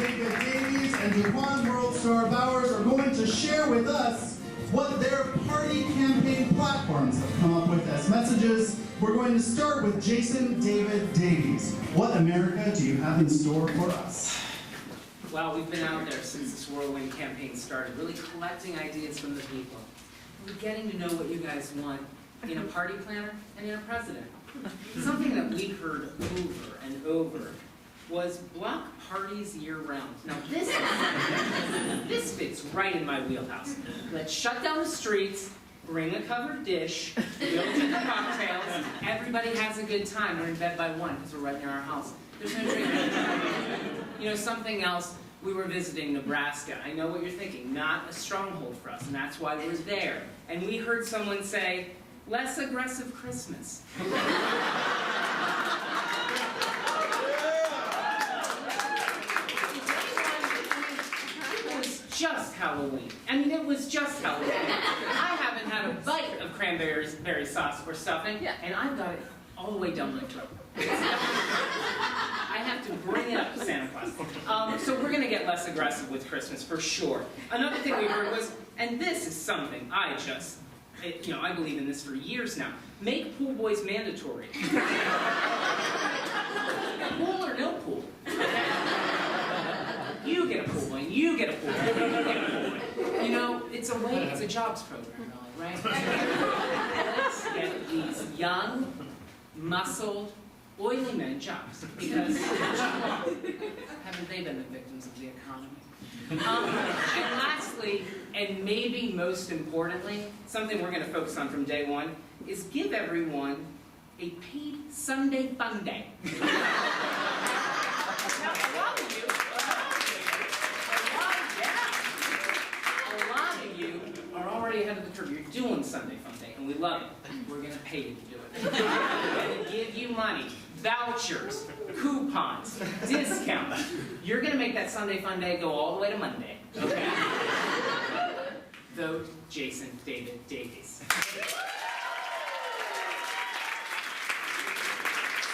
David Davies and Jaquan World Star Bowers are going to share with us what their party campaign platforms have come up with as messages. We're going to start with Jason David Davies. What America do you have in store for us? Well, we've been out there since this whirlwind campaign started, really collecting ideas from the people. We're getting to know what you guys want in a party planner and in a president. Something that we heard over and over was block parties year-round. Now this fits right in my wheelhouse. Let's shut down the streets, bring a covered dish, we'll do the cocktails, everybody has a good time. We're in bed by 1 because we're right near our house. There's no drinking. You know, something else, we were visiting Nebraska. I know what you're thinking, not a stronghold for us, and that's why we're there. And we heard someone say, less aggressive Christmas. It was just Halloween. I mean, it was just Halloween. I haven't had a bite of cranberry sauce or stuffing, and I've got it all the way down my throat. I have to bring it up to Santa Claus. So we're going to get less aggressive with Christmas, for sure. Another thing we heard was, and this is something I just, I believe in this for years now, make pool boys mandatory. Pool or no pool. You get a pool boy, you get a pool boy, you get a pool boy. You know, it's a jobs program, really, right? Let's get these young, muscled, oily men jobs, because haven't they been the victims of the economy? And lastly, and maybe most importantly, something we're going to focus on from day one, is give everyone a paid Sunday fun day. Now, a lot of you are already ahead of the curve. You're doing Sunday fun day, and we love it. We're going to pay you to do it. We're going to give you money, vouchers, coupons, discounts. You're going to make that Sunday fun day go all the way to Monday. Okay? Vote Jason David Davies.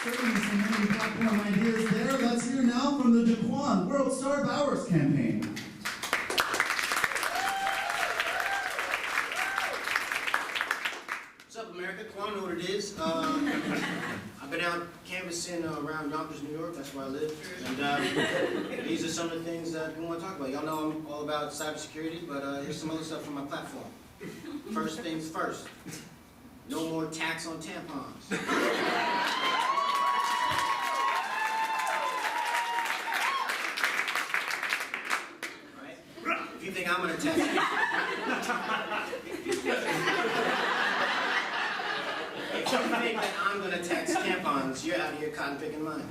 Certainly some many platform ideas there. Let's hear now from the Jaquan World Star Bowers campaign. What's up, America? Jaquan, know what it is. I've been out canvassing around Yonkers, New York. That's where I live. And these are some of the things that we want to talk about. Y'all know I'm all about cybersecurity, but here's some other stuff from my platform. First things first. No more tax on tampons. Right? If you think I'm going to tax If you think that I'm going to tax tampons, you're out of your cotton picking mind.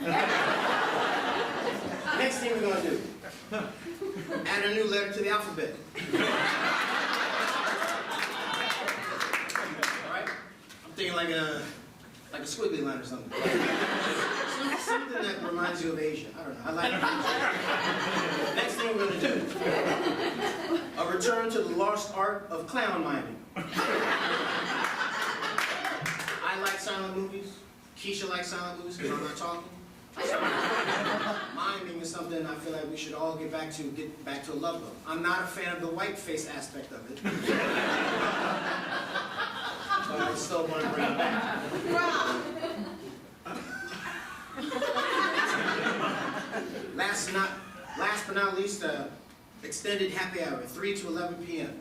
Next thing we're going to do, add a new letter to the alphabet. Alright? I'm thinking like a squiggly line or something. Something that reminds you of Asia. I don't know. I like it. Next thing we're going to do, a return to the lost art of clown miming. I like silent movies. Keisha likes silent movies because I'm not talking. Miming is something I feel like we should all get back to a love of. I'm not a fan of the white face aspect of it. But I still want to bring it back. Last but not least, extended happy hour, 3 to 11 p.m.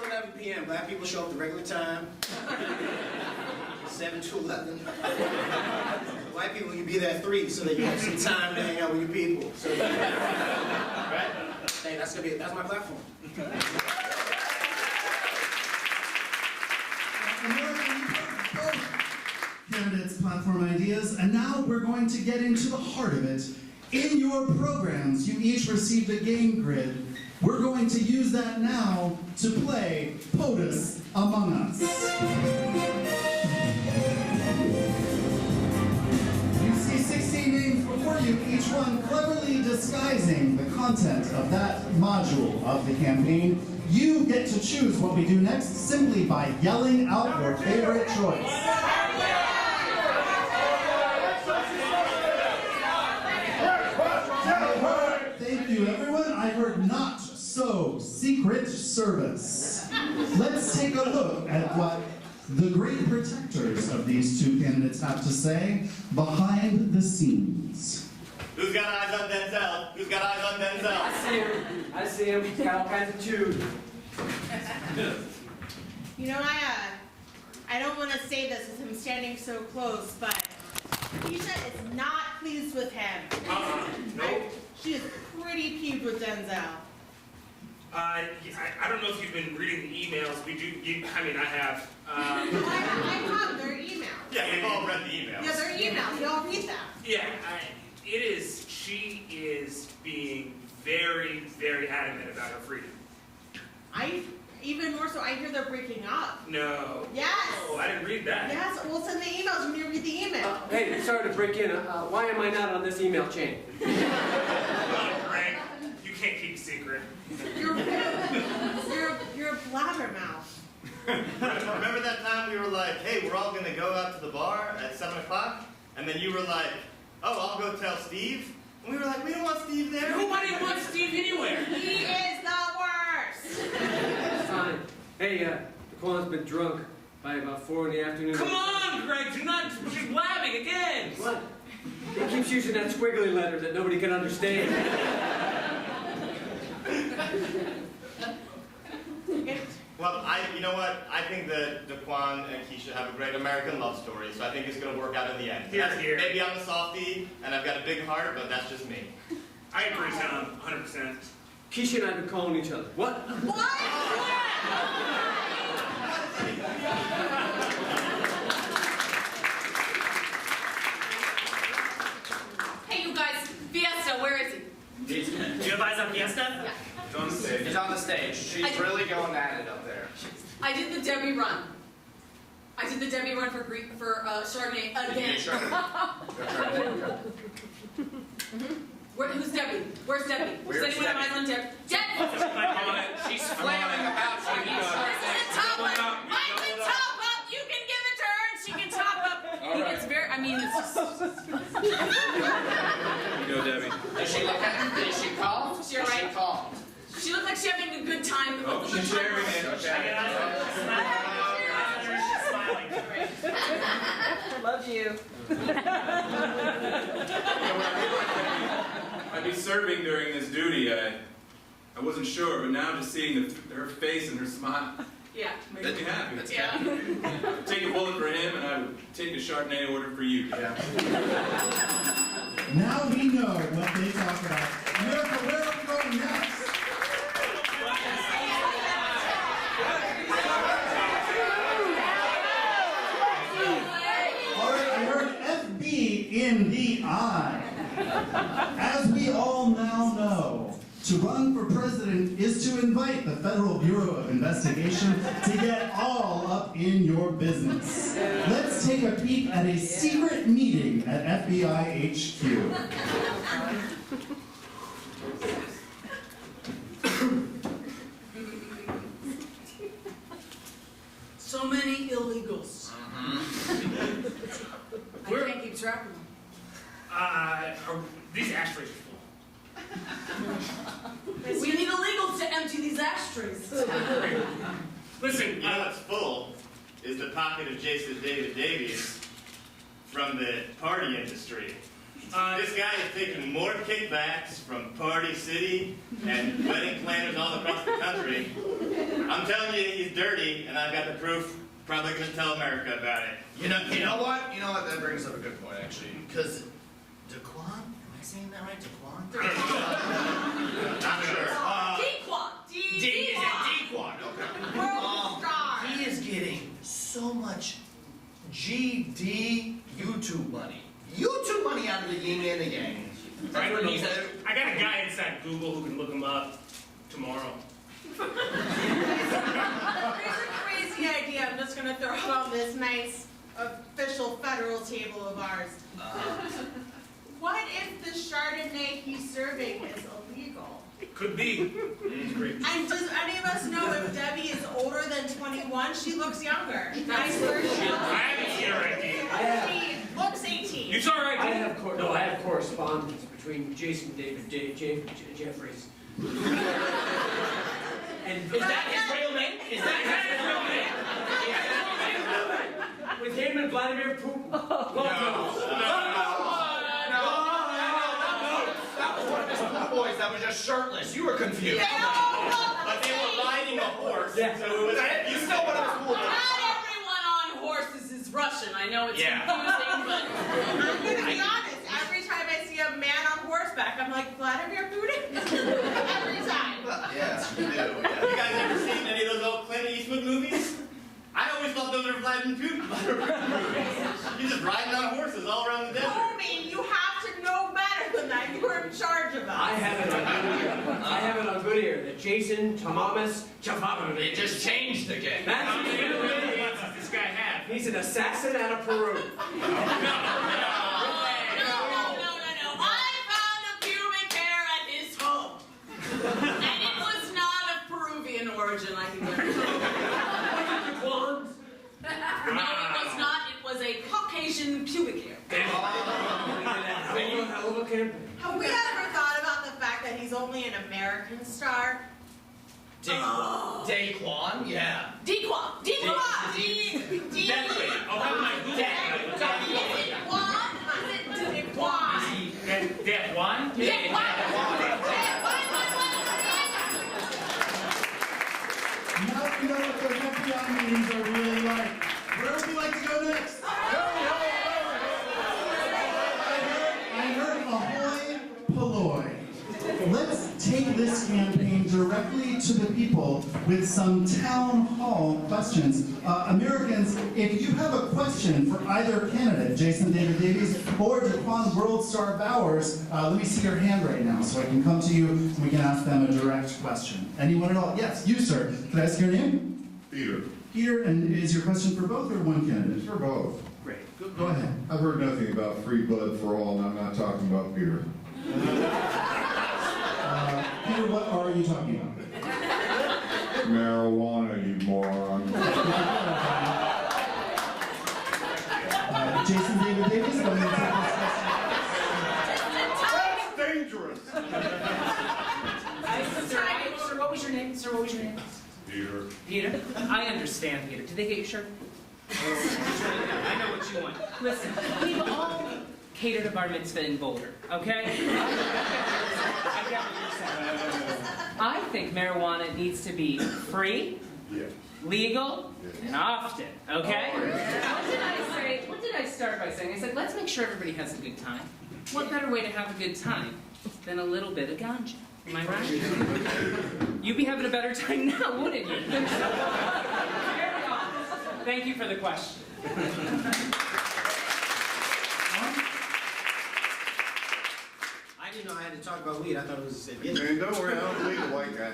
11 p.m. Black people show up the regular time. 7 to 11. White people, you be there at 3 so that you have some time to hang out with your people. So, right? Hey, that's my platform. Candidates' platform ideas, and now we're going to get into the heart of it. In your programs, you each received a game grid. We're going to use that now to play POTUS Among Us. You see 16 names before you, each one cleverly disguising the content of that module of the campaign. You get to choose what we do next simply by yelling out your favorite choice. Secret Service. Let's take a look at what the great protectors of these two candidates have to say behind the scenes. Who's got eyes on Denzel? Who's got eyes on Denzel? I see him. He's got all kinds of tunes. You know, I don't want to say this with him standing so close, but Keisha is not pleased with him. Nope. She is pretty peeved with Denzel. I don't know if you've been reading the emails. I have. I have their emails. Yeah, we've all read the emails. Yeah, their emails. We all read them. Yeah, she is being very, very adamant about her freedom. Even more so, I hear they're breaking up. No. Yes. Oh, I didn't read that. Yes, we'll send the emails when you read the email. Hey, sorry to break in. Why am I not on this email chain? Oh, Greg, you can't keep a secret. You're a blabbermouth. Remember that time we were like, hey, we're all going to go out to the bar at 7 o'clock? And then you were like, oh, I'll go tell Steve? And we were like, we don't want Steve there. Nobody wants Steve anywhere. He is the worst. Fine. Hey, Daquan's been drunk by about 4 in the afternoon. Come on, Greg, do not. She's blabbing again. What? He keeps using that squiggly letter that nobody can understand. Well, you know what? I think that Daquan and Keisha have a great American love story, so I think it's going to work out in the end. Here. Maybe I'm a softie, and I've got a big heart, but that's just me. I agree, Tom, 100%. Keisha and I have been calling each other. What? What? Hey, you guys, Fiesta, where is he? Do you have eyes on Fiesta? Yeah. He's on the stage. He's on the stage. She's really going at it up there. I did the Debbie run. I did the Debbie run for Chardonnay again. Who's Debbie? Where's Debbie? Does anyone have eyes on Debbie? Debbie! She's flailing about. This is a top up. I can top up. You can give it to her, and she can top up. It's very. I mean, it's just. Go, Debbie. Does she look at it? Is she calm? You're Is right. she calm? She looked like she's having a good time. Oh, she's sharing it. Okay. She's smiling. Love you. I'd be serving during this duty. I wasn't sure, but now just seeing her face and her smile Yeah. makes me happy. Yeah. I'd take a bullet for him, and I would take a Chardonnay order for you. Yeah. Now we know what they talk about. America, where are we going next? All right, I heard FB in the eye. As we all now know, to run for president is to invite the Federal Bureau of Investigation to get all up in your business. Let's take a peek at a secret meeting at FBI HQ. So many illegals. I can't keep track of them. These ashtrays are full. We need illegals to empty these ashtrays. Listen, You know what's full is the pocket of Jason David Davies from the party industry. This guy is taking more kickbacks from Party City and wedding planners all across the country. I'm telling you, he's dirty, and I've got the proof. Probably going to tell America about it. You know what? You know what? That brings up a good point, actually. Because Daquan, am I saying that right? Daquan? Not sure. Dequan. is it Dequan? Okay. World star. He is getting so much GD YouTube money. YouTube money out of the yin and the yang. I got a guy inside Google who can look him up tomorrow. Here's a crazy idea I'm just going to throw out on this nice official federal table of ours. What if the Chardonnay he's serving is illegal? Could be. And does any of us know if Debbie is older than 21? She looks younger. Nice version. I haven't seen her ID. She looks 18. You saw her ID? I have correspondence between Jason David Jeffries. And Is that his real name? Is that his real name? with him and Vladimir Putin. No. That was one of his blue boys that was just shirtless. You were confused. But they were riding a horse, Yeah. so it was. You still one of his blue boys. Not everyone on horses is Russian. I know it's Yeah. confusing, but I'm gonna be honest, every time I see a man on horseback, I'm like, Vladimir Putin? Every time. Yes, you do. Yeah. You guys ever seen any of those old Clint Eastwood movies? I always thought those were Vladimir Putin movies. You're just riding on horses all around the desert. Homie, you have to know better than that. You were in charge of us. I have it on good ear that Jason Thomas Chavavovich. It just changed again. That's How many aliens does this guy have? He's an assassin out of Peru. no. I found a pubic hair at his home. And it was not of Peruvian origin, I can guarantee you. Blondes? No, it was not. It was a Caucasian pubic hair. Hell of a campaign. Have we ever thought about the fact that he's only an American star? Daquan, yeah. Dequan. Definitely. I'll have my Google. Dead one? Now you know what those FBI meetings are really like. Where would you like to go next? I heard ahoy polloi. Let's take this campaign directly to the people with some town hall questions. Americans, if you have a question for either candidate, Jason David Davies or Daquan World Star Bowers, let me see your hand right now so I can come to you and we can ask them a direct question. Anyone at all? Yes, you, sir. Can I ask your name? Peter. Peter, and is your question for both or one candidate? For both. Great. Go ahead. I've heard nothing about free blood for all, and I'm not talking about Peter. Peter, what are you talking about? Marijuana, you moron. Jason David Davies, go ahead and take this Dangerous. Sir, what was your name? Sir, what was your name? Peter. Peter? I understand, Peter. Did they get your shirt? I know what you want. Listen, we've all catered to bar mitzvah in Boulder, okay? I get what you're saying. I think marijuana needs to be free, Yeah. legal, and often, okay? What did I start by saying? I said, let's make sure everybody has a good time. What better way to have a good time than a little bit of ganja? Am I right? You'd be having a better time now, wouldn't you? Thank you for the question. I didn't know I had to talk about weed. I thought it was a Man, don't worry, I don't believe the white guy.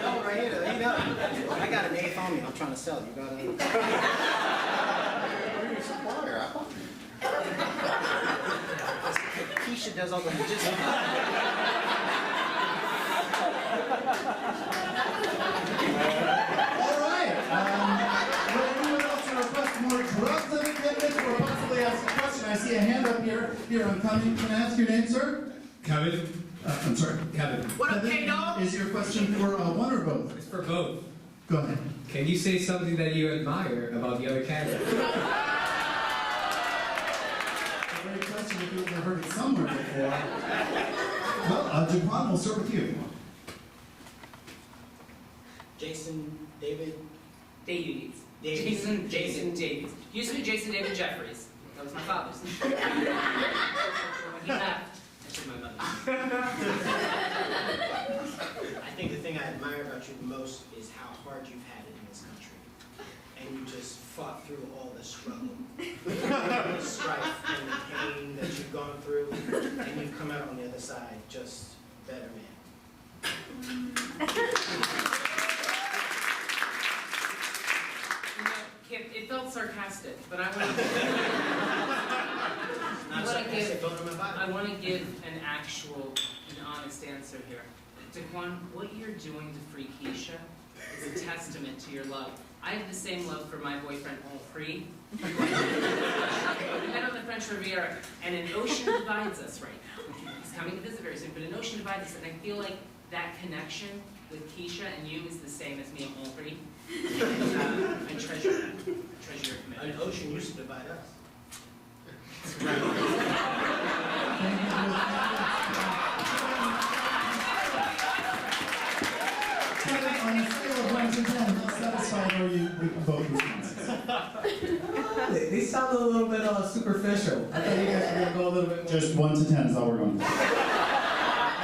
Oh, right here. There you go. I got an eighth on me. I'm trying to sell it. You got it? You're a supplier. Keisha does all the just. All right. Would anyone else request more drugs than a candidate or possibly ask a question? I see a hand up here. Here, I'm coming. Can I ask your name, sir? Kevin? I'm sorry, Kevin. What up, Kevin, K-Dog? is your question for one or both? It's for both. Go ahead. Can you say something that you admire about the other candidate? It's a great question if you've heard it somewhere before. Well, Daquan, we'll start with you. Jason, David. Davies. Davies. Jason Davies. Used to be Jason David Jeffries. That was my father's name. When he left, I took my mother's. I think the thing I admire about you the most is how hard you've had it in this country. And you just fought through all the struggle, the strife and the pain that you've gone through, and you've come out on the other side just better man. Kip, it felt sarcastic, but I want to give an actual, an honest answer here. Daquan, what you're doing to free Keisha is a testament to your love. I have the same love for my boyfriend, Free. We met on the French Riviera, and an ocean divides us right now. coming to visit very soon, but an ocean divides us, and I feel like that connection with Keisha and you is the same as me and Alfred. And I treasure that. I treasure your commitment. An ocean used to divide us. Kevin, on a scale of 1 to 10, how satisfied are you with both responses? They sound a little bit superficial. I thought you guys were gonna go a little bit more. Just 1 to 10 is all we're going for. I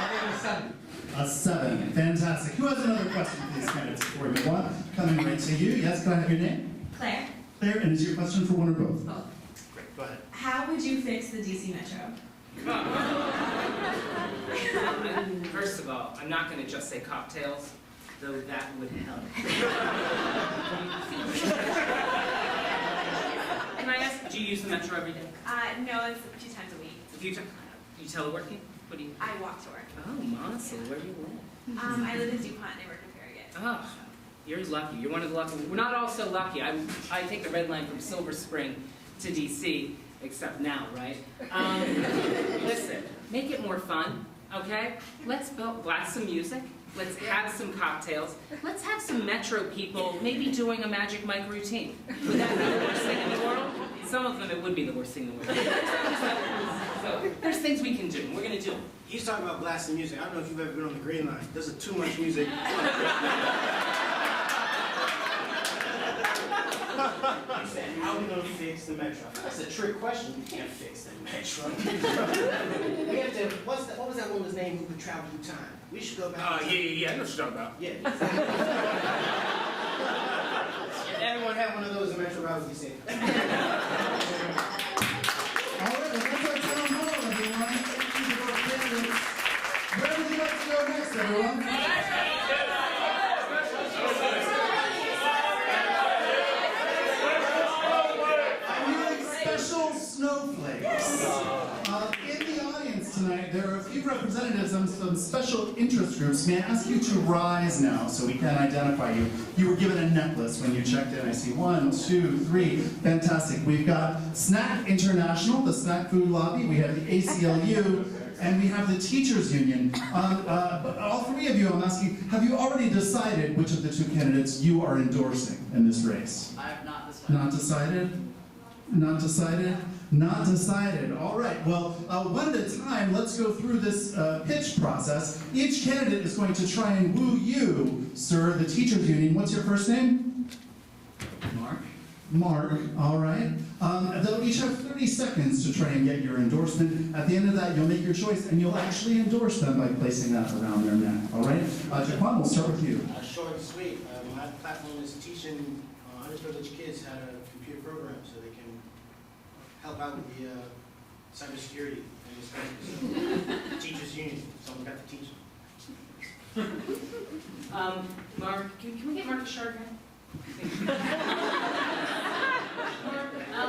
think a 7. A 7. Fantastic. Who has another question, please, candidates, before we move on? Coming right to you. Yes, can I have your name? Claire, Claire, and is your question for one or both? both. Great, go ahead. How would you fix the DC Metro? First of all, I'm not going to just say cocktails, though that would help. Can I ask, do you use the Metro every day? No, it's 2 times a week. A few times? You teleworking? What do you? I walk to work. Oh, honestly, where do you live? I live in DuPont and I work in Farragut. Oh, you're lucky. You're one of the lucky. We're not all so lucky. I take the red line from Silver Spring to DC, except now, right? Listen, make it more fun, okay? Let's blast some music. Let's have some cocktails. Let's have some Metro people maybe doing a Magic Mike routine. Would that be the worst thing in the world? Some of them, it would be the worst thing in the world. So there's things we can do. We're going to do them. He's talking about blasting music. I don't know if you've ever been on the Green Line. There's too much music. He said, how are we going to fix the Metro? That's a trick question. You can't fix the Metro. We have to, what was that woman's name who could travel through time? We should go back. Yeah, I know what you're talking about. Yeah, exactly. If everyone had one of those, the Metro route would be safe. All right, well, that's our town hall, everyone. Thank you to our candidates. Where would you like to go next, everyone? Special snowflakes. In the audience tonight, there are a few representatives of some special interest groups. May I ask you to rise now so we can identify you? You were given a necklace when you checked in. I see 1, 2, 3. Fantastic. We've got Snack International, the snack food lobby. We have the ACLU. And we have the Teachers Union. But all 3 of you, I'm asking, have you already decided which of the 2 candidates you are endorsing in this race? I have not decided. Not decided? Not decided? Not decided. All right, well, one at a time, let's go through this pitch process. Each candidate is going to try and woo you, sir, the Teachers Union. What's your first name? Mark? Mark, all right. They'll each have 30 seconds to try and get your endorsement. At the end of that, you'll make your choice, and you'll actually endorse them by placing that around their neck, all right? Jaquan, we'll start with you. Short and sweet. My platform is teaching underprivileged kids how to computer program so they can help out with the cybersecurity in this country. So, Teachers Union, someone got to teach them. Mark, can we get Mark a shirt again? I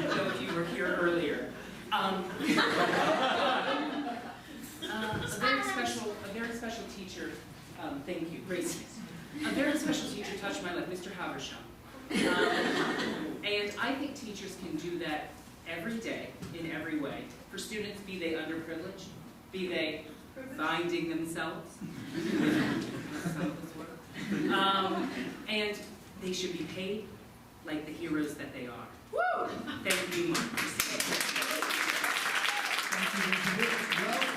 don't know if you were here earlier. A very special teacher, thank you, Grace. A very special teacher touched my life, Mr. Haversham. And I think teachers can do that every day, in every way, for students, be they underprivileged, be they finding themselves. And they should be paid like the heroes that they are. Woo! Thank you, Mark.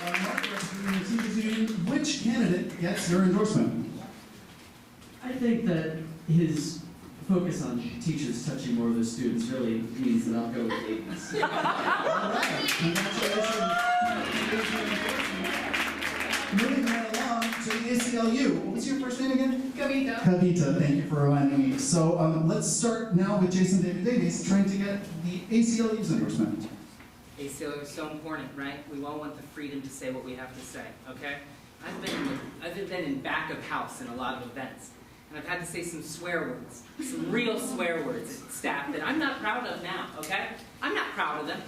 Well, Mark, representing the Teachers Union, which candidate gets your endorsement? I think that his focus on teachers touching more of their students really means that I'll go with Aiden's. All right, congratulations. Moving right along to the ACLU. What was your first name again? Kavita. Kavita, thank you for reminding me. So let's start now with Jason David Davies, trying to get the ACLU's endorsement. ACLU is so important, right? We all want the freedom to say what we have to say, okay? I've been in back of house in a lot of events, and I've had to say some swear words, some real swear words at staff that I'm not proud of now, okay? I'm not proud of them,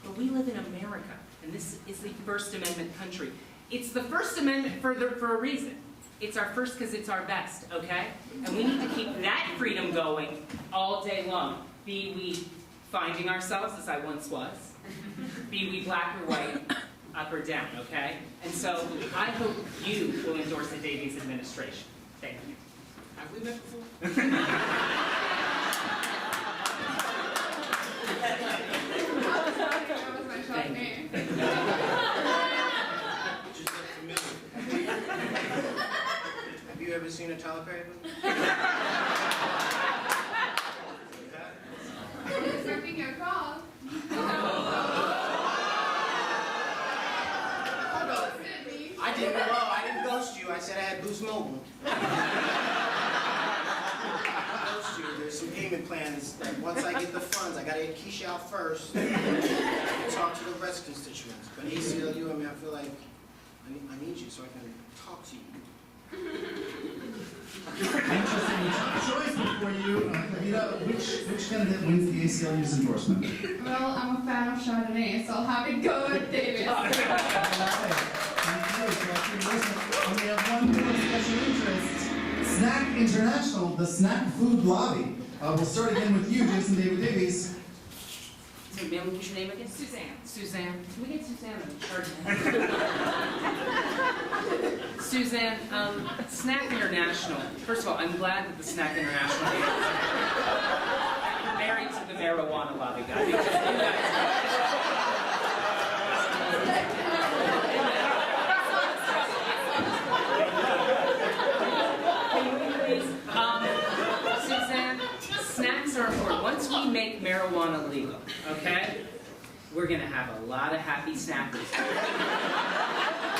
but we live in America, and this is the First Amendment country. It's the First Amendment for a reason. It's our first because it's our best, okay? And we need to keep that freedom going all day long. Be we finding ourselves, as I once was, Be we black or white, up or down, okay? And so I hope you will endorse the Davies administration. Thank you. Have we met before? Thank you. Just look familiar. Have you ever seen a Tyler Perry movie? Accepting your call. I didn't ghost you. I said I had Boost Mobile. I ghost you. There's some payment plans that once I get the funds, I gotta get Keisha out first. And talk to the rest constituents. But ACLU, I mean, I feel like I need you so I can talk to you. Interesting choice before you. Which candidate wins the ACLU's endorsement? Well, I'm a fan of Chardonnay, so I'll have it go with Davis. And we have one more special interest. Snack International, the snack food lobby. We'll start again with you, Jason David Davies. So, ma'am, what's your name again? Suzanne. Suzanne. Can we get Suzanne on Chardonnay? Suzanne, Snack International. First of all, I'm glad that the Snack International is married to the marijuana lobby guy. Because you Suzanne, snacks are important. Once we make marijuana legal, okay, we're gonna have a lot of happy snackers.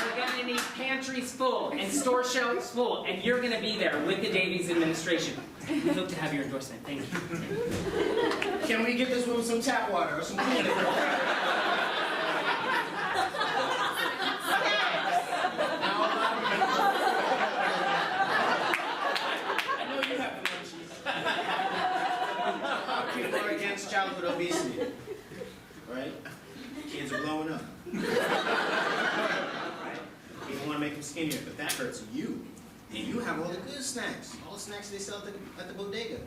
We're gonna need pantries full and store shelves full, and you're gonna be there with the Davies administration. We hope to have your endorsement. Thank you. Can we get this with some tap water or some clean water? Against childhood obesity, right? Kids are blowing up. People want to make them skinnier, but that hurts you. And you have all the good snacks, all the snacks they sell at the bodega.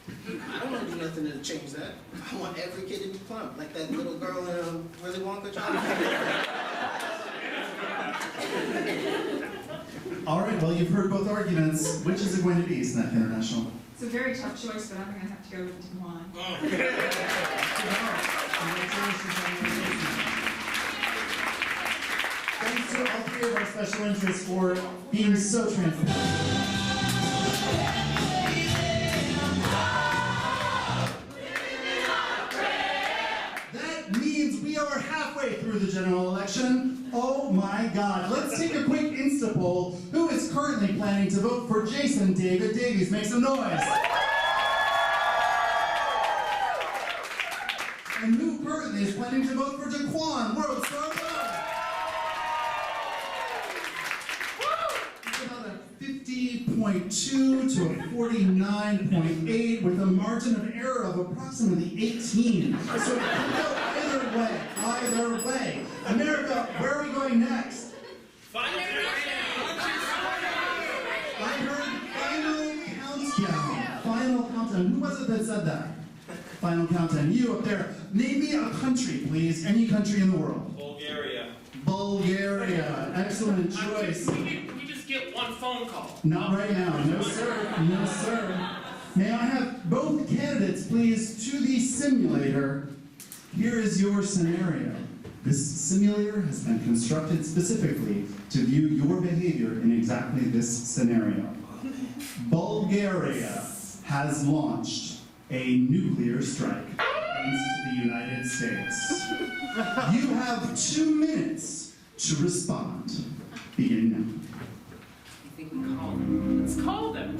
I don't want to do nothing to change that. I want every kid to be plump, like that little girl in Willy Wonka chocolate. All right, well, you've heard both arguments. Which is it going to be, Snack International? It's a very tough choice, but I'm going to have to go with Dewan. Thanks to all three of our special interests for being so transparent. That means we are halfway through the general election. Oh my God. Let's take a quick Insta poll. Who is currently planning to vote for Jason David Davies? Make some noise. And who currently is planning to vote for Jaquan, World Star Boy? It's about a 50.2 to a 49.8 with a margin of error of approximately 18. So it could go either way, either way. America, where are we going next? I heard final countdown. Final countdown. Who was it that said that? Final countdown. You up there. Name me a country, please. Any country in the world. Bulgaria. Bulgaria. Excellent choice. We just get one phone call. Not right now. No, sir. No, sir. May I have both candidates, please, to the simulator? Here is your scenario. This simulator has been constructed specifically to view your behavior in exactly this scenario. Bulgaria has launched a nuclear strike against the United States. You have 2 minutes to respond. Beginning now. I think we call them. Let's call them.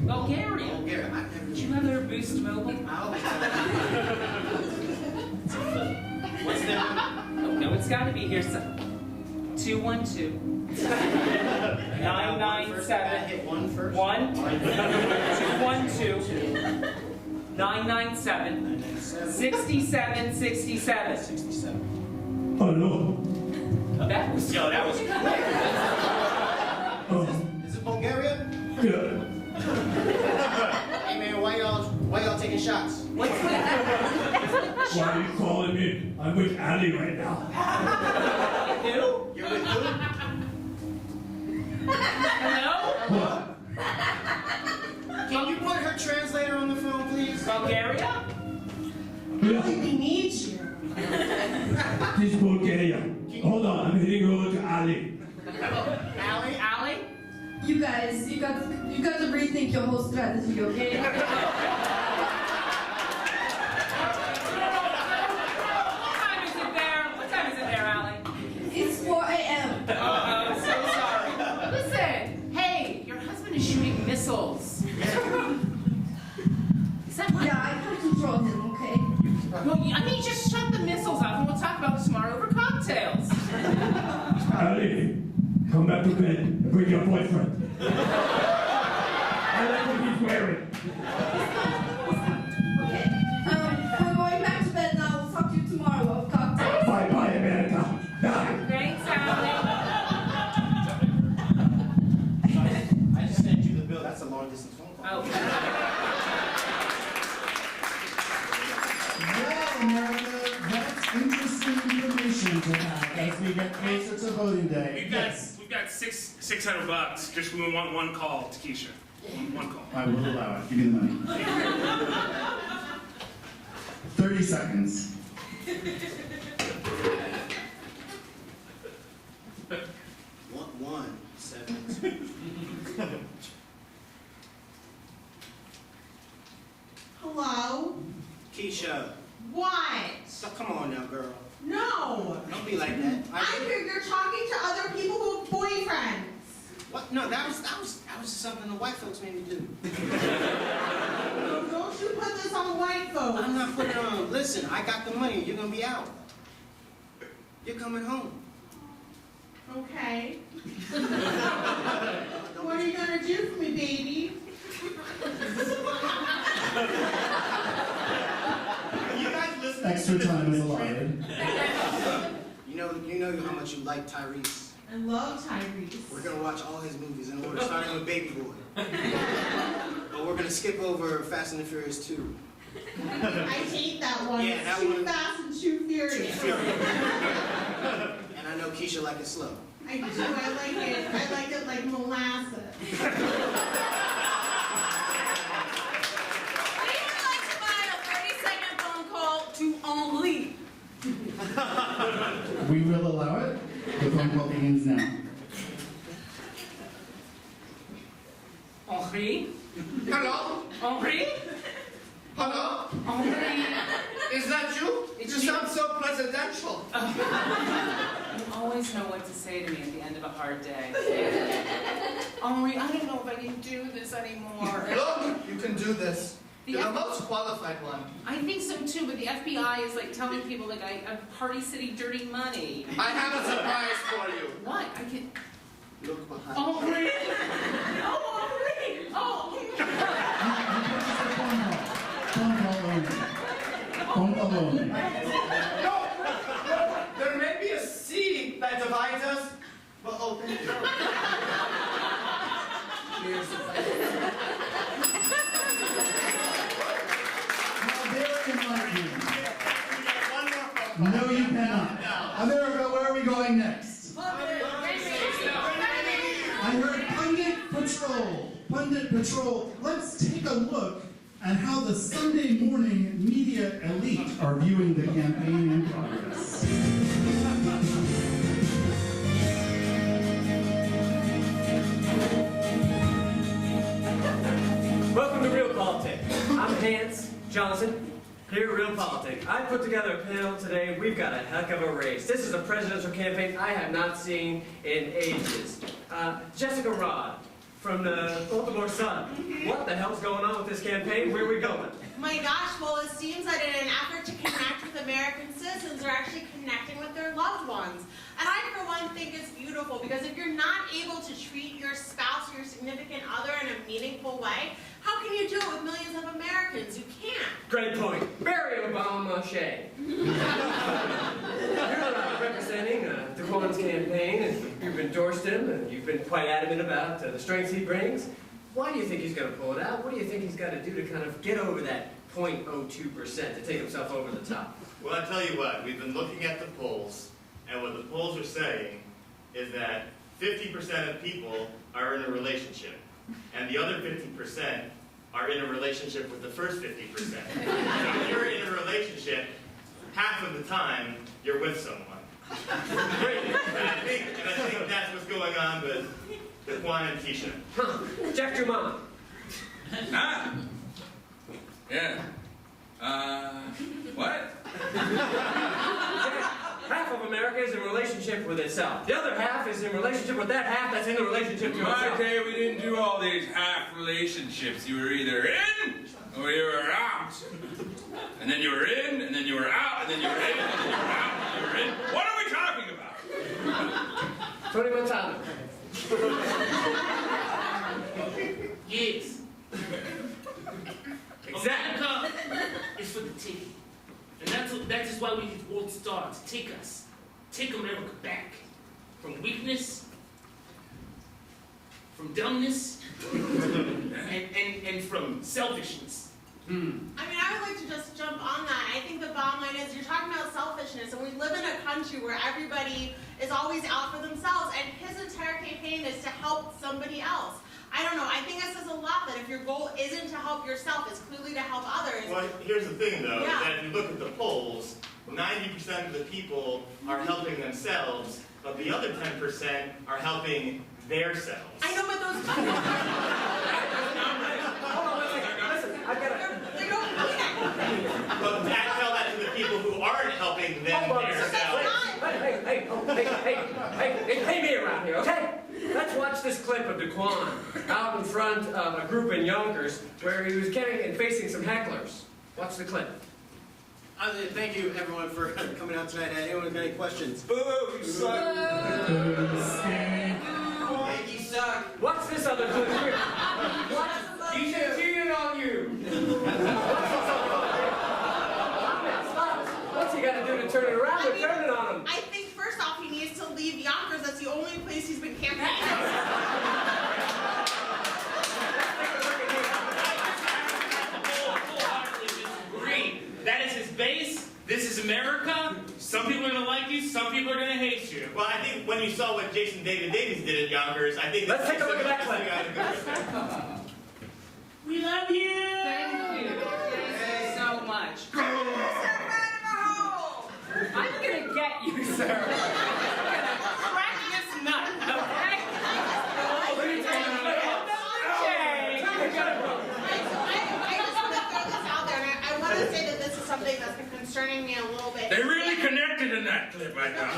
Bulgaria. Bulgaria. Did you have their Boost Mobile? What's their Oh, no, it's got to be here. 212 997 hit one first. 212 997 6767. 67. Hello. That was That was Is it Bulgaria? Yeah. Hey man, why y'all taking shots? What's that? Why are you calling me? I'm with Allie right now. Who? You're with who? Hello? What? Can you put her translator on the phone, please? Bulgaria? We need you. This is Bulgaria. Hold on, I'm heading over to Allie. Allie? Allie? You guys, you got to rethink your whole strategy, okay? What time is it there, Allie? It's 4 a.m. Oh, I'm so sorry. Listen, hey, your husband is shooting missiles. Is that right? Yeah, I can't control him, okay? Well, I mean, just shut the missiles off and we'll talk about this tomorrow over cocktails. Allie, come back to bed and bring your boyfriend. I like what he's wearing. Okay. We're going back to bed now. We'll talk to you tomorrow of cocktails. Bye-bye, America. Bye. Thanks, Allie. I just sent you the bill. That's a long distance phone call. Okay. Well, America, that's interesting information to have as we get closer to voting day. We've got $600. Just we want one call to Keisha. One call. I will allow it. Give me the money. 30 seconds. One, 7. Hello? Keisha. What? So come on now, girl. No. Don't be like that. I hear you're talking to other people who have boyfriends. What? No, that was just something the white folks made me do. Don't you put this on white folks. I'm not putting it on. Listen, I got the money. You're gonna be out. You're coming home. Okay. What are you gonna do for me, baby? You guys listen. Extra time is allotted. You know how much you like Tyrese. I love Tyrese. We're gonna watch all his movies in order, starting with Baby Boy. But we're gonna skip over Fast and the Furious 2. I hate that one. Yeah, It's that too one- fast and too furious. And I know Keisha like it slow. I do. I like it like molasses. We would like to buy a 30-second phone call to Henri. We will allow it. The phone call begins now. Henri? Hello? Henri? Hello? Henri? Is that you? It's You sound so presidential. You always know what to say to me at the end of a hard day. Henri, I don't know if I can do this anymore. Look, you can do this. You're the most qualified one. I think so too, but the FBI is like telling people like I'm Party City dirty money. I have a surprise for you. What? I can. Look behind Henri! Oh, Henri! Oh! Phone call only. Phone call only. No! There may be a sea that divides us, but open it. Cheers. No, you cannot. America, where are we going next? I heard Pundit Patrol. Pundit Patrol. Let's take a look at how the Sunday morning media elite are viewing the campaign in progress. Welcome to Real Politics. I'm Hans Johnson, here at Real Politics. I put together a panel today. We've got a heck of a race. This is a presidential campaign I have not seen in ages. Jessica Rod from the Baltimore Sun. What the hell's going on with this campaign? Where are we going? My gosh, well, it seems that in an effort to connect with American citizens, they're actually connecting with their loved ones. And I, for one, think it's beautiful because if you're not able to treat your spouse or your significant other in a meaningful way, how can you do it with millions of Americans? You can't. Great point. Very Obama-mache. You're representing DeQuan's campaign, and you've endorsed him, and you've been quite adamant about the strengths he brings. Why do you think he's going to pull it out? What do you think he's got to do to kind of get over that 0.02% to take himself over the top. Well, I tell you what, we've been looking at the polls, and what the polls are saying is that 50% of people are in a relationship, and the other 50% are in a relationship with the first 50%. So if you're in a relationship, half of the time, you're with someone. Great. And I think that's what's going on with Juan and Tisha. Jack Dumont. Ah! Yeah. What? Half of America is in relationship with itself. The other half is in relationship with that half that's in the relationship to My itself. day, we didn't do all these half relationships. You were either in or you were out. And then you were in, and then you were out, and then you were in, and then you were out, and you were in. What are we talking about? Tony Montana. Yes. Exactly. America is for the taking. And that is why we need World Star to take us. Take America back. From weakness, from dumbness, and from selfishness. I mean, I would like to just jump on that. I think the bottom line is you're talking about selfishness, and we live in a country where everybody is always out for themselves, and his entire campaign is to help somebody else. I don't know. I think it says a lot that if your goal isn't to help yourself, it's clearly to help others. Well, here's the thing, though, Yeah. is that if you look at the polls, 90% of the people are helping themselves, but the other 10% are helping theirselves. I know, but those Hold on, listen, I've got they don't mean it. But tell that to the people who aren't helping them themselves. Hey, pay me around here, okay? Let's watch this clip of Daquan out in front of a group in Yonkers where he was getting and facing some hecklers. Watch the clip. Thank you, everyone, for coming out tonight. Anyone got any questions? Boo! You suck! You suck! Watch this other clip here. You should cheat on you. What's he got to do to turn it around? We're turning on him. I think first off, he needs to leave Yonkers. That's the only place he's been campaigning. That is his base. This is America. Some people are going to like you. Some people are going to hate you. Well, I think when you saw what Jason David Davies did at Yonkers, I think Let's take a look at that clip. We love you. Thank you. Thank you so much. I'm gonna get you, sir. I'm gonna crack this nut, okay? I just want to throw this out there, and I want to say that this is something that's been concerning me a little bit. They really connected in that clip, I thought.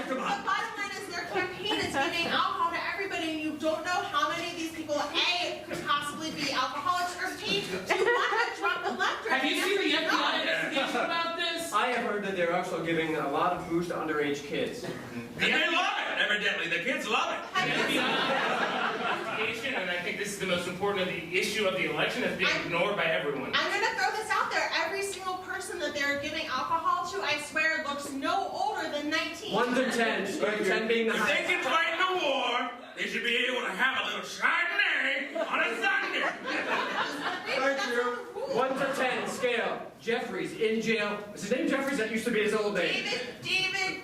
The bottom line is their campaign is giving alcohol to everybody, and you don't know how many of these people, A, could possibly be alcoholics, or B, do you want to drunk electric? Have you seen the FBI investigation about this? I have heard that they're also giving a lot of booze to underage kids. And they love it, evidently. The kids love it. The investigation, and I think this is the most important of the issue of the election, is being ignored by everyone. I'm going to throw this out there. Every single person that they're giving alcohol to, I swear, looks no older than 19. 1 to 10, 10 being the If they highest. can fight in a war, they should be able to have a little Chardonnay on a Sunday. Thank you. 1 to 10 scale. Jeffries in jail. Is his name Jeffries? That used to be his old name.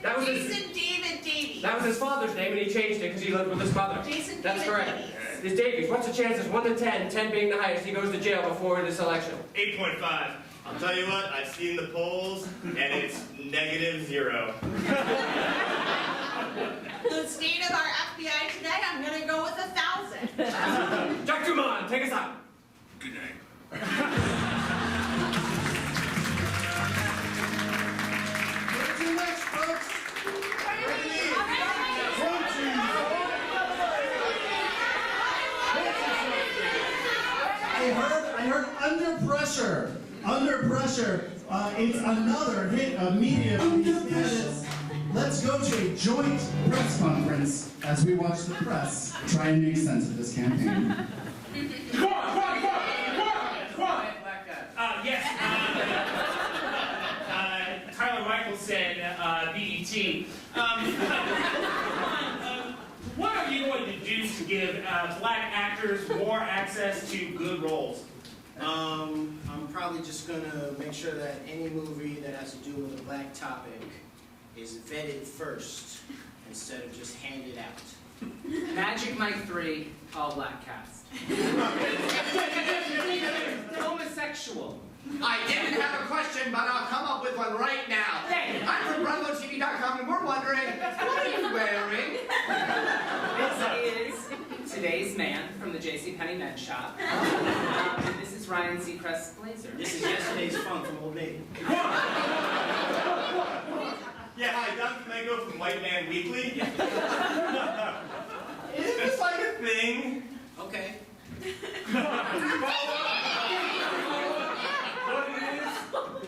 That was Jason David Davies. That was his father's name, and he changed it because he lived with his mother. Jason That's David correct. Davies. It's Davies. What's the chances? 1 to 10, 10 being the highest. He goes to jail before this election. 8.5. I'll tell you what, I've seen the polls, and it's -0. The state of our FBI today, I'm going to go with 1,000. Jack Dumont, take us out. Good night. What's next, folks? I heard under pressure. Under pressure. It's another hit of media from these candidates. Let's go to a joint press conference as we watch the press try and make sense of this campaign. Yes. Tyler Michelson, BET. What are you going to do to give black actors more access to good roles? I'm probably just gonna make sure that any movie that has to do with a black topic is vetted first instead of just handed out. Magic Mike 3, all black cast. Homosexual. I didn't have a question, but I'll come up with one right now. Hey. I'm from BravoTV.com, and we're wondering, what are you wearing? This is today's man from the JCPenney men's shop. And this is Ryan Seacrest's blazer. This is yesterday's funk from Old Navy. Yeah, hi, Dr. Mango from White Man Weekly. Isn't this like a thing? Okay.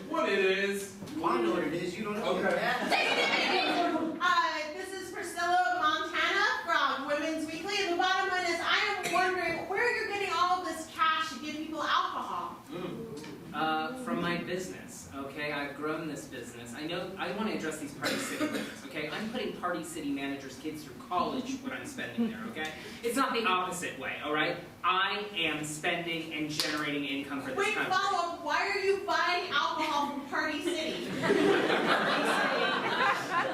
What it is? Well, I know what it is. You don't know. Okay. This is Priscilla Montana from Women's Weekly, and the bottom line is I am wondering where you're getting all of this cash to give people alcohol. From my business, okay? I've grown this business. I want to address these Party City things, okay? I'm putting Party City managers' kids through college when I'm spending there, okay? It's not the opposite way, all right? I am spending and generating income for this Wait, country. follow up. Why are you buying alcohol from Party City?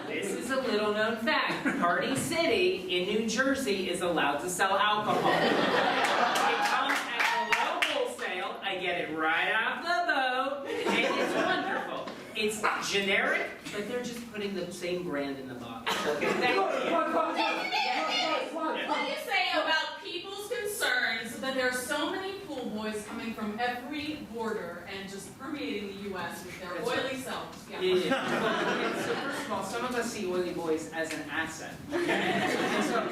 This is a little known fact. Party City in New Jersey is allowed to sell alcohol. It comes at a low wholesale. I get it right off the boat, and it's wonderful. It's generic, but they're just putting the same brand in the bottle. Okay, thank you. What do you say about people's concerns that there are so many pool boys coming from every border and just permeating the U.S. with their That's oily right. selves? Yeah. So first of all, some of us see oily boys as an asset. Okay? And so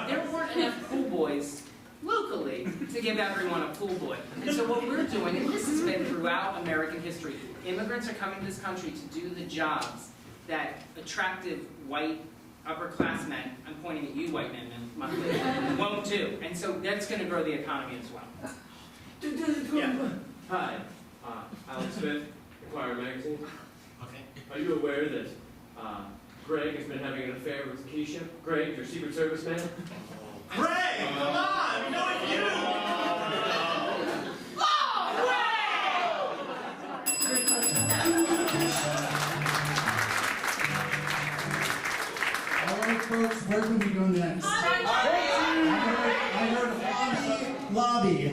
there weren't enough pool boys locally to give everyone a pool boy. And so what we're doing, and this has been throughout American history, immigrants are coming to this country to do the jobs that attractive white upperclassmen, I'm pointing at you white men, won't do. And so that's going to grow the economy as well. Yeah. Hi, Alex Smith, Inquirer Magazine. Okay. Are you aware that Greg has been having an affair with Keisha? Greg, your Secret Service man? Greg, come on, we know it's you! All right, folks, where can we go next? I heard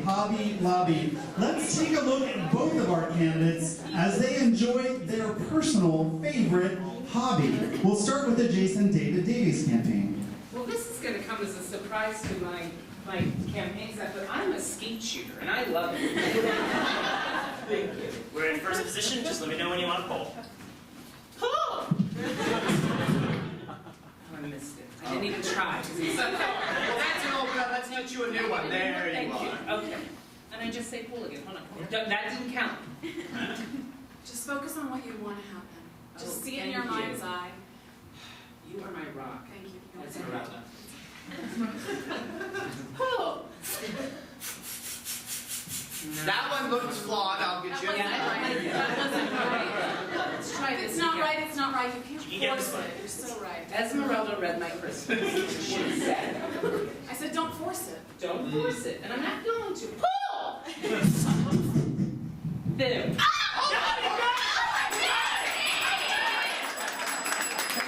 Hobby Lobby. Let's take a look at both of our candidates as they enjoy their personal favorite hobby. We'll start with the Jason David Davies campaign. Well, this is going to come as a surprise to my campaign staff, but I'm a skeet shooter, and I love it. Thank you. We're in first position. Just let me know when you want to pull. Pull! I missed it. I didn't even try. Well, that's an old gun. Let's get you a new one. There you Thank are. you. Okay. And I just say pull again. Hold on. That didn't count. Just focus on what you want to happen. Just Oh, see it in thank your you. mind's eye. You are my rock. Thank you. That's Esmeralda. Pull. That one looks flawed. I'll get you. That wasn't right. Let's try If this it's not again. right, it's not right. You You can't get force this one. it. You're so right. Esmeralda read my Christmas. She said, I said don't force it. don't force it. And I'm not going to. Pull! Boom.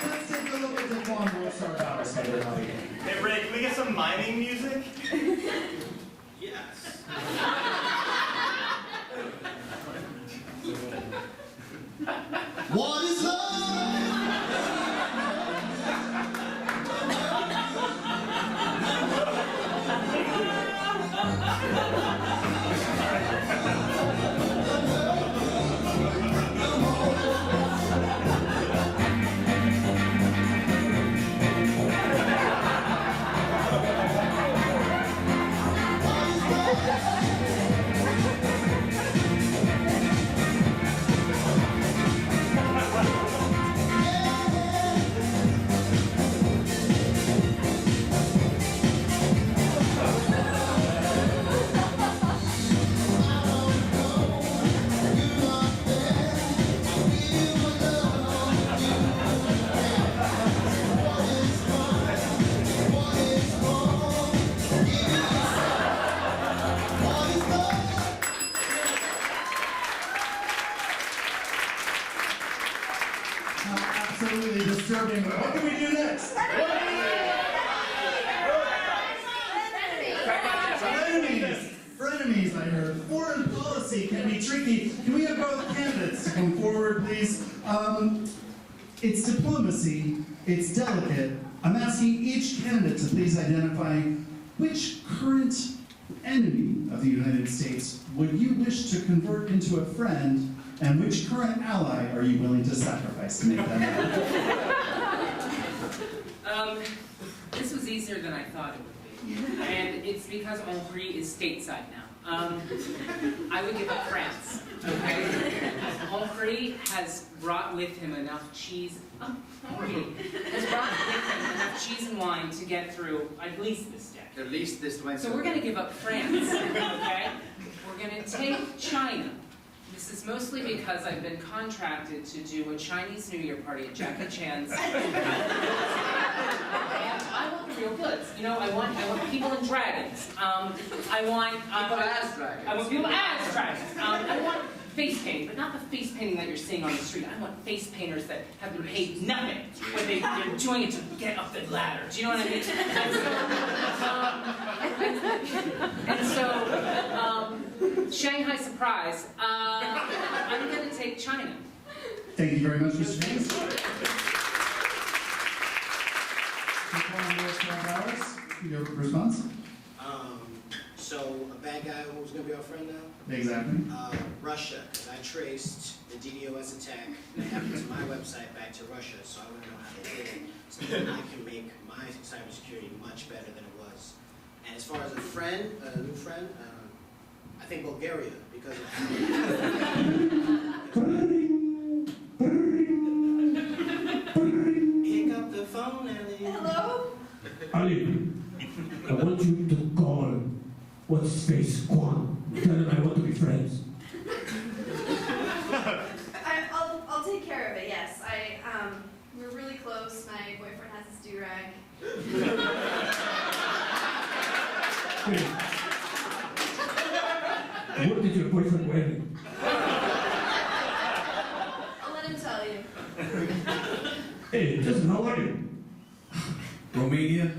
Let's take a look at the Quan World Star Bowers favorite hobby. Hey, Ray, can we get some mining music? Yes. What is love? completely disturbing. What can we do next? Frenemies, I heard. Foreign policy can be tricky. Can we have both candidates to come forward, please? It's diplomacy. It's delicate. I'm asking each candidate to please identify which current enemy of the United States would you wish to convert into a friend, and which current ally are you willing to sacrifice to make that happen? This was easier than I thought it would be. And it's because Henri is stateside now. I would give up France, okay? Henri has brought with him enough cheese. Henri has brought with him enough cheese and wine to get through at least this decade. At least this one. So we're going to give up France, okay? We're going to take China. This is mostly because I've been contracted to do a Chinese New Year party at Jackie Chan's. And I want the real goods. You know, I want people in dragons. I want people as dragons. I want people as dragons. I want face painting, but not the face painting that you're seeing on the street. I want face painters that have been paid nothing, but they're doing it to get up the ladder. Do you know what I mean? And so, Shanghai surprise. I'm going to take China. Thank you very much, Mr. James. Your response? So a bad guy who's going to be our friend now? Exactly. Russia, because I traced the DDoS attack that happened to my website back to Russia, so I want to know how they did it, so that I can make my cybersecurity much better than it was. And as far as a friend, a new friend, I think Bulgaria, because of how... Pick up the phone, Ellie. Hello? Ali, I want you to call what's his face, Kwan. Tell him I want to be friends. I'll take care of it, yes. We're really close. My boyfriend has his do-rag. Hey. What did your boyfriend wear? I'll let him tell you. Hey, listen, how are you? Romania?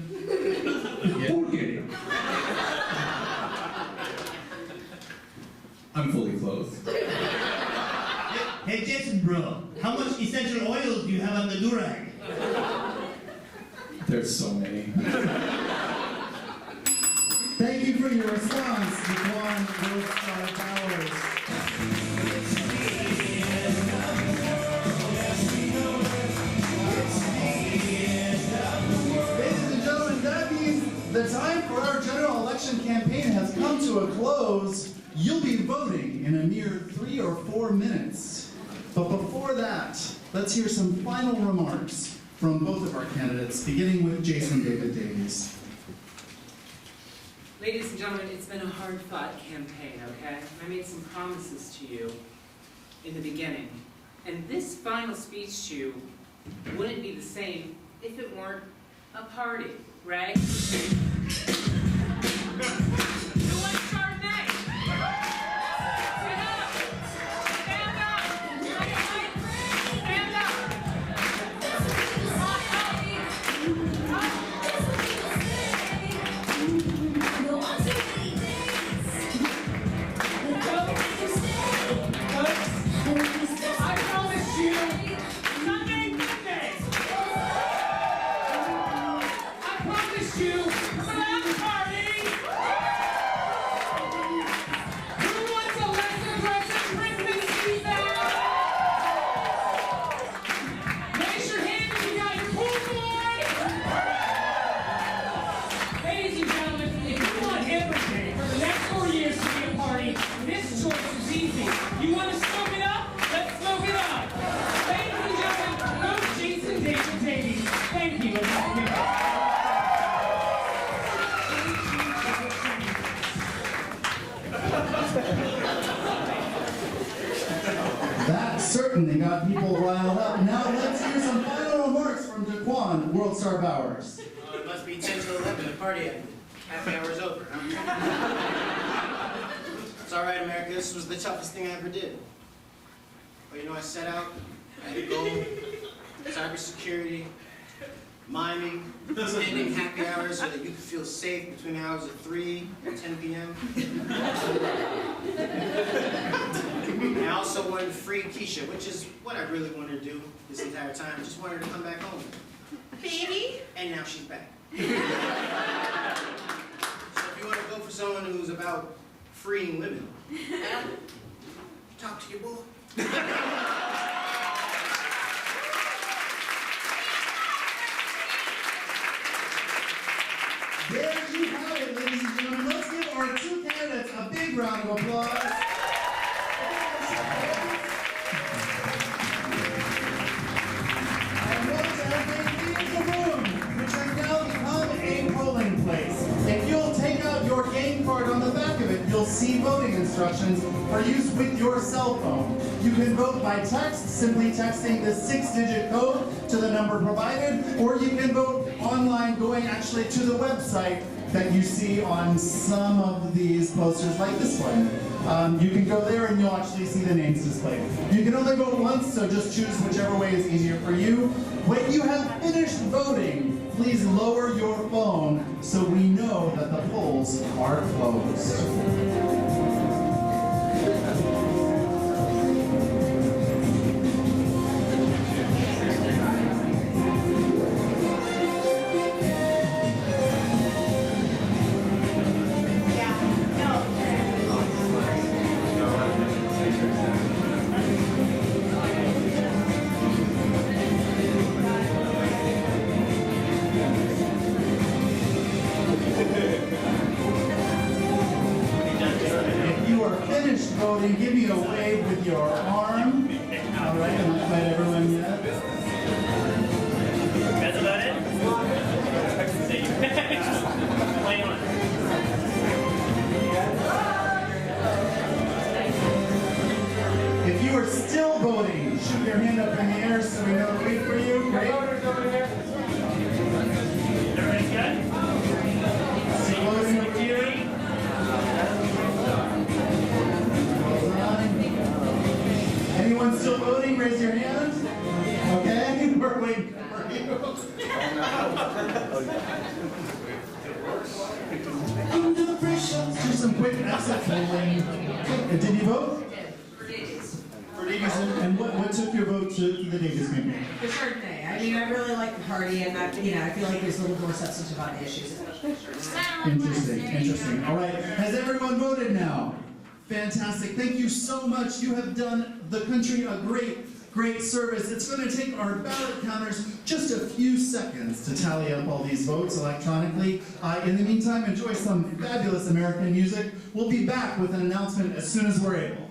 Bulgaria. I'm fully clothed. Hey Jason bro, how much essential oils do you have on the durag? There's so many. Thank you for your response, Daquan World Bowers. Ladies and gentlemen, that means the time for our general election campaign has come to a close. You'll be voting in a mere 3 or 4 minutes. But before that, let's hear some final remarks from both of our candidates, beginning with Jason David Davies. Ladies and gentlemen, it's been a hard-fought campaign, okay? I made some promises to you in the beginning. And this final speech to you wouldn't be the same if it weren't a party, right? That certainly got people riled up. Now let's hear some final remarks from Daquan World Star Bowers. It must be 10 to 11, the party ended. Happy hour's over, huh? It's all right, America. This was the toughest thing I ever did. But you know, I set out, I had a goal, cybersecurity, miming, extending happy hours so that you can feel safe between the hours of 3 and 10 p.m. I also wanted to free Keisha, which is what I really wanted to do this entire time. Just wanted her to come back home. Baby? And now she's back. So if you want to go for someone who's about freeing women, talk to your boy. There you have it, ladies and gentlemen. Let's give our two candidates a big round of applause. I want to have a beautiful room, which has now become a polling place. If you'll take out your game card on the back of it, you'll see voting instructions for use with your cell phone. You can vote by text, simply texting the 6-digit code to the number provided, or you can vote online going actually to the website that you see on some of these posters like this one. You can go there and you'll actually see the names displayed. You can only vote once, so just choose whichever way is easier for you. When you have finished voting, please lower your phone so we know that the polls are closed. Voting, give me a wave with your arm. All right, I'm not quite everyone yet. That's about it? Play on. If you are still voting, shoot your hand up in the air so we know to wait for you. Great. Everybody good? Still voting over here. Anyone still voting? Raise your hand. Okay, we're waiting for you. Under the pressure. Do some quick exit polling. Did you vote? For Davies. For Davies, and what took your vote to the Davies campaign? For certain thing. I mean, I really like the party, and I feel like there's a little more substantive on the issues. Interesting. All right, has everyone voted now? Fantastic. Thank you so much. You have done the country a great service. It's going to take our ballot counters just a few seconds to tally up all these votes electronically. In the meantime, enjoy some fabulous American music. We'll be back with an announcement as soon as we're able.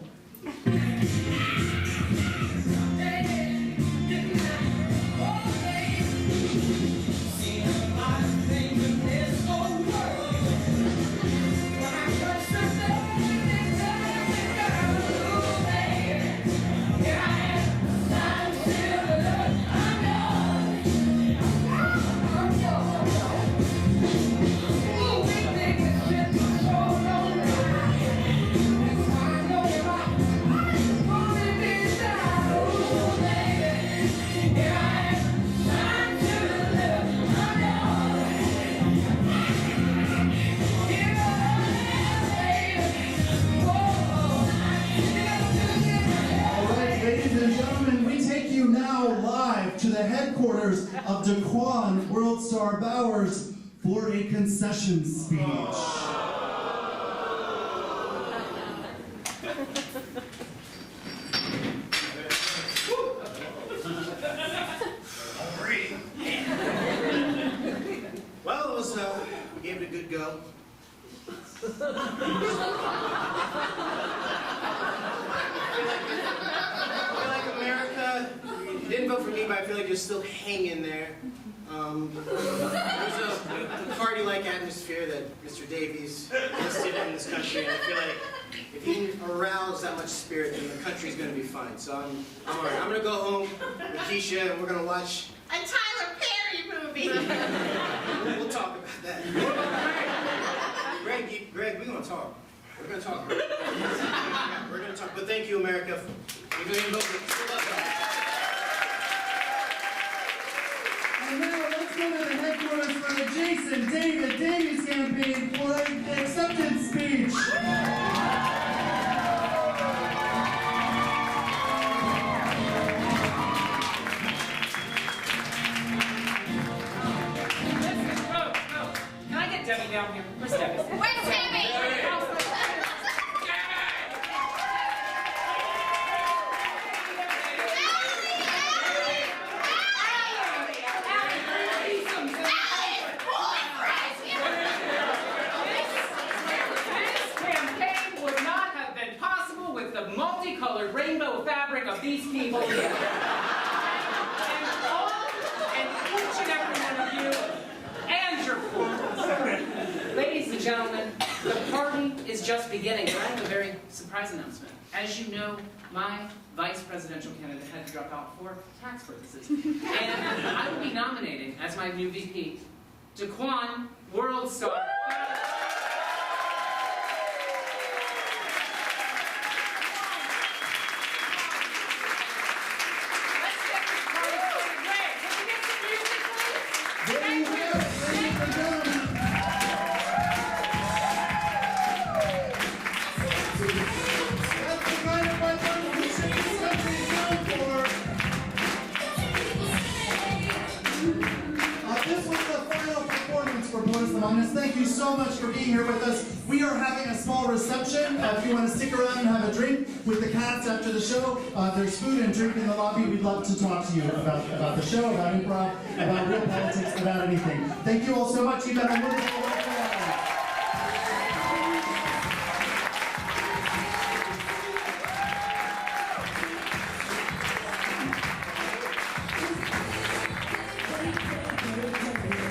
To the headquarters of Daquan World Star Bowers for a concession speech. Well, it was, we gave it a good go. I feel like America, you didn't vote for me, but I feel like you're still hanging there. There's a party-like atmosphere that Mr. Davies listed in this country, and I feel like if you arouse that much spirit, then the country's going to be fine. So I'm all right. I'm going to go home with Keisha, and we're going to watch A Tyler Perry movie. We'll talk about that. Greg, we're going to talk. We're going to talk. We're going to talk. But thank you, America. Even though you voted. And now let's go to the headquarters for the Jason David Davies campaign for an acceptance speech. Can I get Debbie down here? Where's Debbie? Where's Debbie? Multicolored rainbow fabric of these people here. And each and every one of you, and your fools. Ladies and gentlemen, the party is just beginning, and I have a very surprise announcement. As you know, my vice presidential candidate had to drop out for tax purposes. And I will be nominating, as my new VP, Daquan World Star. This was the final performance for POTUS Among Us. Thank you so much for being here with us. We are having a small reception. If you want to stick around and have a drink with the cats after the show, there's food and drink in the lobby. We'd love to talk to you about the show, about improv, about real politics, about anything. Thank you all so much. You've done a wonderful work.